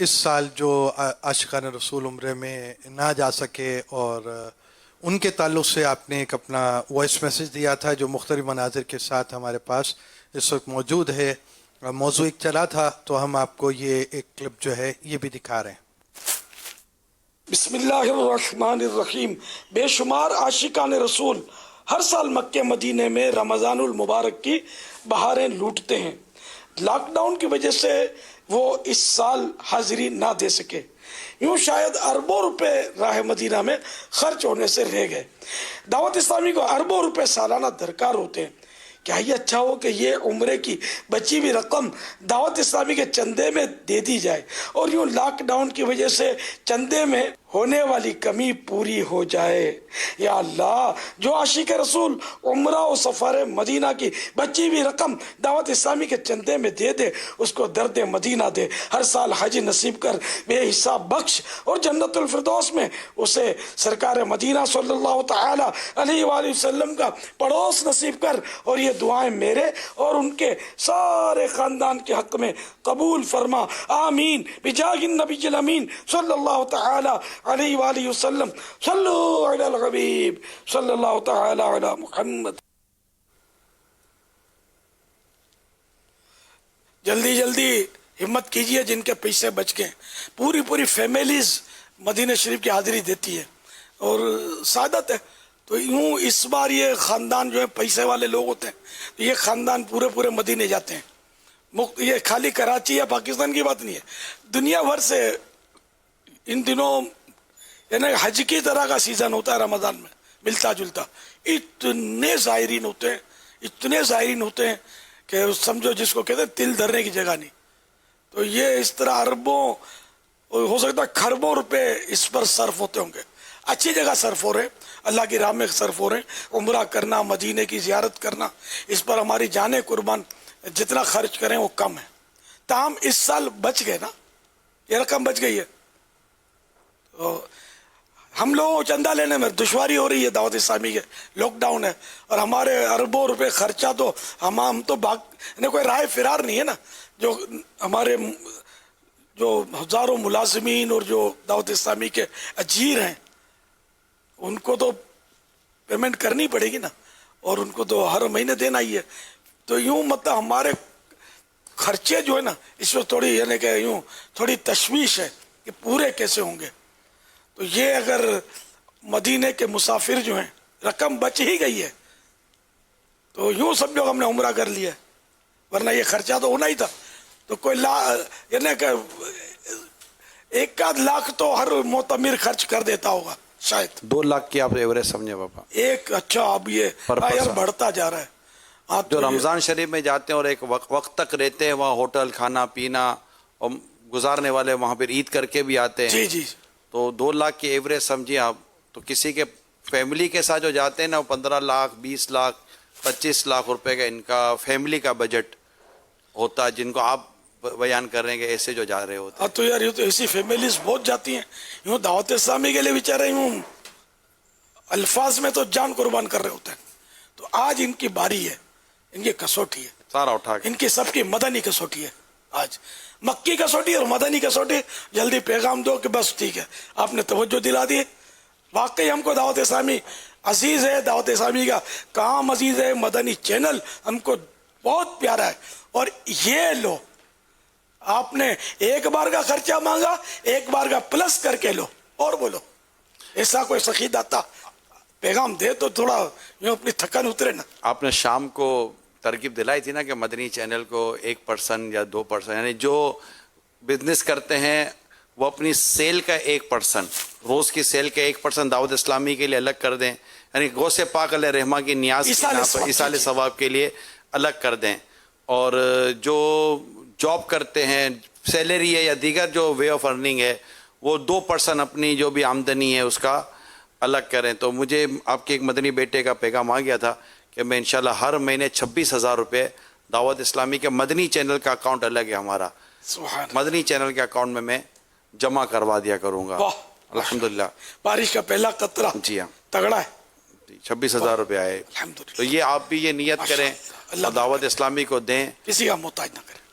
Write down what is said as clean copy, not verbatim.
اس سال جو عاشقان رسول عمرے میں نہ جا سکے اور ان کے تعلق سے آپ نے ایک اپنا وائس میسیج دیا تھا جو مختلف مناظر کے ساتھ ہمارے پاس اس وقت موجود ہے. موضوع ایک چلا تھا تو ہم آپ کو یہ ایک کلپ جو ہے یہ بھی دکھا رہے ہیں. بسم اللہ الرحمن الرحیم. بے شمار عاشقان رسول ہر سال مکہ مدینے میں رمضان المبارک کی بہاریں لوٹتے ہیں. لاک ڈاؤن کی وجہ سے وہ اس سال حاضری نہ دے سکے. یوں شاید اربوں روپے راہ مدینہ میں خرچ ہونے سے رہ گئے. دعوت اسلامی کو اربوں روپے سالانہ درکار ہوتے ہیں. کیا یہ اچھا ہو کہ یہ عمرے کی بچی ہوئی رقم دعوت اسلامی کے چندے میں دے دی جائے اور یوں لاک ڈاؤن کی وجہ سے چندے میں ہونے والی کمی پوری ہو جائے. یا اللہ، جو عاشق رسول عمرہ و سفر مدینہ کی بچی ہوئی رقم دعوت اسلامی کے چندے میں دے دے، اس کو درد مدینہ دے. ہر سال حج نصیب کر، بے حساب بخش اور جنت الفردوس میں اسے سرکار مدینہ صلی اللہ تعالی علیہ وآلہ وسلم کا پڑوس نصیب کر. اور یہ دعائیں میرے اور ان کے سارے خاندان کے حق میں قبول فرما. آمین بجاہ النبی الامین صلی اللہ تعالی علیہ وآلہ وسلم. صلو علی الحبیب صلی اللہ تعالی علی محمد. جلدی جلدی ہمت کیجئے جن کے پیسے بچ گئے. پوری فیملیز مدینہ شریف کی حاضری دیتی ہے اور سعادت ہے. تو یوں اس بار یہ خاندان جو ہے پیسے والے لوگ ہوتے ہیں، یہ خاندان پورے مدینے جاتے ہیں. یہ خالی کراچی یا پاکستان کی بات نہیں ہے، دنیا بھر سے ان دنوں یعنی حج کی طرح کا سیزن ہوتا ہے رمضان میں، ملتا جلتا. اتنے زائرین ہوتے ہیں کہ سمجھو جس کو کہتے ہیں تل دھرنے کی جگہ نہیں. تو یہ اس طرح اربوں، ہو سکتا ہے کھربوں روپے اس پر صرف ہوتے ہوں گے. اچھی جگہ صرف ہو رہے ہیں، اللہ کی راہ میں صرف ہو رہے ہیں. عمرہ کرنا، مدینے کی زیارت کرنا، اس پر ہماری جانیں قربان. جتنا خرچ کریں وہ کم ہے. تاہم اس سال بچ گئے نا، یہ رقم بچ گئی ہے. تو ہم لوگوں کو چندہ لینے میں دشواری ہو رہی ہے. دعوت اسلامی کے لاک ڈاؤن ہے اور ہمارے اربوں روپے خرچہ تو ہم تو کوئی رائے فرار نہیں ہے نا. جو ہمارے جو ہزاروں ملازمین اور جو دعوت اسلامی کے اجیر ہیں ان کو تو پیمنٹ کرنی پڑے گی نا، اور ان کو تو ہر مہینے دینا ہی ہے. تو یوں مطلب ہمارے خرچے جو ہے نا اس میں تھوڑی یعنی کہ یوں تھوڑی تشویش ہے کہ پورے کیسے ہوں گے. تو یہ اگر مدینے کے مسافر جو ہیں رقم بچ ہی گئی ہے تو یوں سمجھو ہم نے عمرہ کر لیا ہے، ورنہ یہ خرچہ تو ہونا ہی تھا. تو کوئی یعنی کہ 1 لاکھ تو ہر معتمر خرچ کر دیتا ہوگا، شاید 2 لاکھ کی آپ ایوریج سمجھے بابا. اچھا اب یہ یار بڑھتا جا رہا ہے. جو رمضان شریف میں جاتے ہیں اور ایک وقت تک رہتے ہیں وہاں، ہوٹل کھانا پینا اور گزارنے والے وہاں پھر عید کر کے بھی آتے ہیں. جی تو 2 لاکھ کی ایوریج سمجھیے آپ. تو کسی کے فیملی کے ساتھ جو جاتے ہیں نا 15 لاکھ 20 لاکھ 25 لاکھ روپے کا ان کا فیملی کا بجٹ ہوتا ہے، جن کو آپ بیان کر رہے ہیں کہ ایسے جو جا رہے ہوتے ہیں. تو یار یہ تو ایسی فیملیز بہت جاتی ہیں. یوں دعوت اسلامی کے لیے بیچارے یوں الفاظ میں تو جان قربان کر رہے ہوتے ہیں. تو آج ان کی باری ہے، ان کی کسوٹی ہے سارا اٹھا کے. ان کی سب کی مدنی کسوٹی ہے. آج مکی کسوٹی اور مدنی کسوٹی. جلدی پیغام دو کہ بس ٹھیک ہے آپ نے توجہ دلا دی. واقعی ہم کو دعوت اسلامی عزیز ہے، دعوت اسلامی کا کام عزیز ہے، مدنی چینل ہم کو بہت پیارا ہے. اور یہ لو، آپ نے 1 بار کا خرچہ مانگا، 1 بار کا پلس کر کے لو اور بولو. ایسا کوئی سخی داتا پیغام دے تو تھوڑا یوں اپنی تھکن اترے نا. آپ نے شام کو ترغیب دلائی تھی نا کہ مدنی چینل کو 1% یا 2%، یعنی جو بزنس کرتے ہیں وہ اپنی سیل کا 1%، روز کی سیل کا 1% دعوت اسلامی کے لیے الگ کر دیں. یعنی غوث پاک علیہ رحمہ کی نیاز ایصال ثواب کے لیے الگ کر دیں. اور جو جاب کرتے ہیں، سیلری ہے یا دیگر جو وے آف ارننگ ہے، وہ 2% اپنی جو بھی آمدنی ہے اس کا الگ کریں. تو مجھے آپ کے ایک مدنی بیٹے کا پیغام آ گیا تھا کہ میں انشاءاللہ ہر مہینے 26,000 روپے دعوت اسلامی کے مدنی چینل کا اکاؤنٹ الگ ہے ہمارا، مدنی چینل کے اکاؤنٹ میں جمع کروا دیا کروں گا. الحمدللہ بارش کا پہلا قطرہ جی ہاں تگڑا ہے. 26,000 روپے آئے. تو یہ آپ بھی یہ نیت کریں اور دعوت اسلامی کو دیں. کسی کا محتاج نہ کریں.